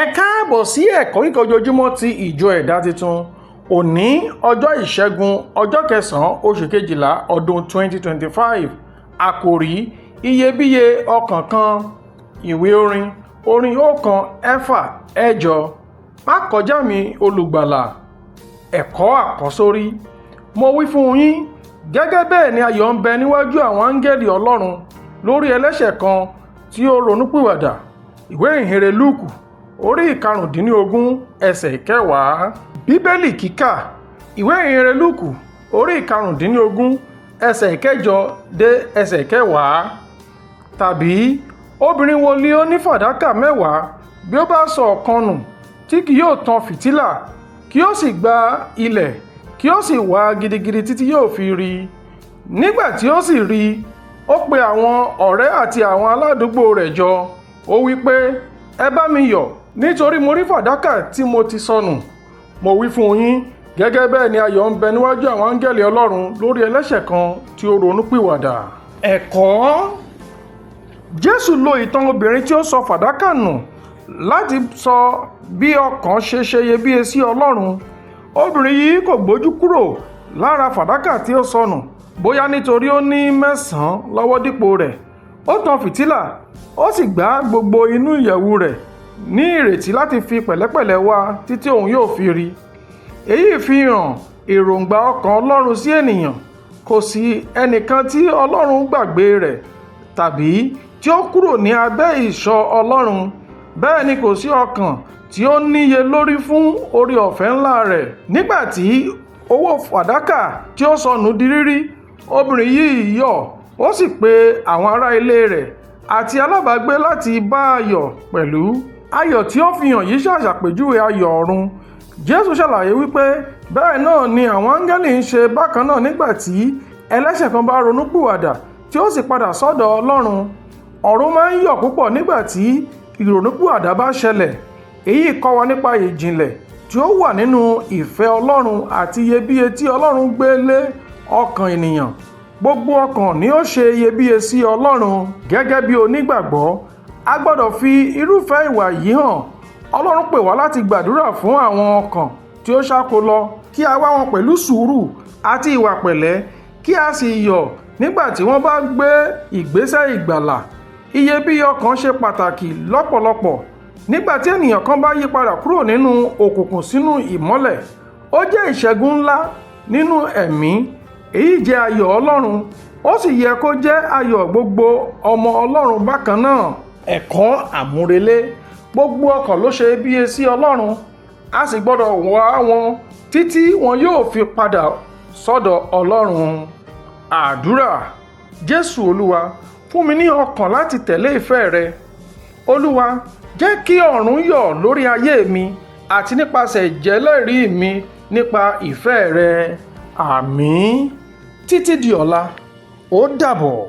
Ẹ káàbọ̀ sí ẹ̀kọ́ kíkọ́ ojoojúmọ́ ti ìjọ ẹ̀dá titun. Òní ọjọ́ ìṣẹ́gun ọjọ́ kẹsàn-án oṣù kejìlá ọdún 2025. Àkòrí iyebíye ọkàn kan. Ìwé orin ọ̀kan ẹ̀fà ẹ̀jọ. Má kọjá mi olùgbàlà. Ẹ̀kọ́ àkọ́sórí. Mo wí fún yín gẹ́gẹ́ bẹ́ẹ̀ ni ayọ̀ ń bẹ níwájú àwọn angẹli Ọlọ́run lórí ẹlẹ́ṣẹ̀ kan tí ó ronupiwada. Ìwé ìhìnrere Luku orí 15 ẹsẹ̀ 10. Bíbélì kíkà. Ìwé ìhìnrere Luku orí 15 ẹsẹ̀ 8 dé ẹsẹ̀ 10. Tàbí obìnrin wo ni ó ní fadaka mẹwa, bí ó bá sọ ọkan nù, tí kì yóò tan fitilà, kí ó sì gba ilẹ̀, kí ó sì wá gidigidi títí yóò fi rí. Nígbà tí ó sì rí, ó pe àwọn ọ̀rẹ́ àti àwọn aladugbo rẹ̀ jọ. Ó wí pé, ẹ bá mi yọ̀, nítorí mo rí fadaka tí mo ti sọnù. Mo wí fún yín gẹ́gẹ́ bẹ́ẹ̀ ni ayọ̀ ń bẹ níwájú àwọn angẹli Ọlọ́run lórí ẹlẹ́ṣẹ̀ kan tí ó ronupiwada. Ẹ̀kọ́. Jesu lo ìtàn obìnrin tí ó sọ fadaka nù láti sọ bí ọkàn ṣe iyebíye sí Ọlọ́run. Obìnrin yìí kò gbójú kúrò lára fadaka tí ó sọnù, bóyá nítorí ó ní 9 lọ́wọ́ dípò rẹ̀. Ó tan fìtílà, ó sì gbá gbogbo inú ìyẹ̀wù rẹ̀ ní ìrètí láti fi pẹ̀lẹ́pẹ̀lẹ́ wá títí òun yóò fi rí. Èyí fi hàn èròǹgbà ọkàn Ọlọ́run sí ènìyàn. Kò sí ẹnìkan tí Ọlọ́run gbàgbé rẹ̀ tàbí tí ó kúrò ní abẹ́ ìṣọ́ Ọlọ́run. Bẹ́ẹ̀ ni kò sí ọkàn tí ó níye lórí fún oore ọ̀fẹ́ ńlá rẹ̀. Nígbà tí owó fadaka tí ó sọnù di rírí, obìnrin yìí yọ̀, ó sì pe àwọn ará ilé rẹ̀ àti alábàágbé láti bá a yọ̀ pẹ̀lú. Ayọ̀ tí ó fi hàn yìí ṣàpèjúwe ayọ̀ ọ̀run. Jesu ṣàlàyé wípé bẹ́ẹ̀ náà ni àwọn angẹli ń ṣe bákan náà nígbà tí ẹlẹ́ṣẹ̀ kan bá ronupiwada tí ó sì padà sọ́dọ̀ Ọlọ́run. Ọ̀run máa ń yọ̀ púpọ̀ nígbà tí ìrònúpìwàdà bá ṣẹlẹ̀. Èyí kọ́ wa nípa ìjìnlẹ̀ tí ó wà nínú ìfẹ́ Ọlọ́run àti iyebíye tí Ọlọ́run gbé lé ọkàn ènìyàn. Gbogbo ọkàn ni ó ṣe iyebíye sí Ọlọ́run. Gẹ́gẹ́ bí onígbàgbọ́, a gbọ́dọ̀ fi irúfẹ́ ìwà yìí hàn. Ọlọ́run pè wá láti gbàdúrà fún àwọn ọkàn tí ó ṣáko lọ, kí a wá wọn pẹ̀lú sùúrù àti ìwà pẹ̀lẹ́, kí a sì yọ̀ nígbà tí wọ́n bá gbé ìgbésẹ̀ ìgbàlà. Iyebíye ọkàn ṣe pàtàkì lọ́pọ̀lọpọ̀. Nígbà tí ènìyàn kan bá yí padà kúrò nínú òkùnkùn sínú ìmọ́lẹ̀, ó jẹ́ ìṣẹ́gun ńlá nínú ẹ̀mí. Èyí jẹ́ ayọ̀ Ọlọ́run, ó sì yẹ kó jẹ́ ayọ̀ gbogbo ọmọ Ọlọ́run bákan náà. Ẹ̀kọ́ àmúrelé. Gbogbo ọkàn ló ṣe iyebíye sí Ọlọ́run, a sì gbọ́dọ̀ wá wọn títí wọn yóò fi padà sọ́dọ̀ Ọlọ́run. Àdúrà. Jésù Olúwa, fún mi ní ọkàn láti tẹ̀lé ìfẹ́ rẹ. Olúwa, jẹ́ kí ọ̀run yọ̀ lórí ayé mi àti nípasẹ̀ ìjẹ́lẹ̀rí mi nípa ìfẹ́ rẹ. Àmín. Títí di ọ̀la, ó dàbọ̀.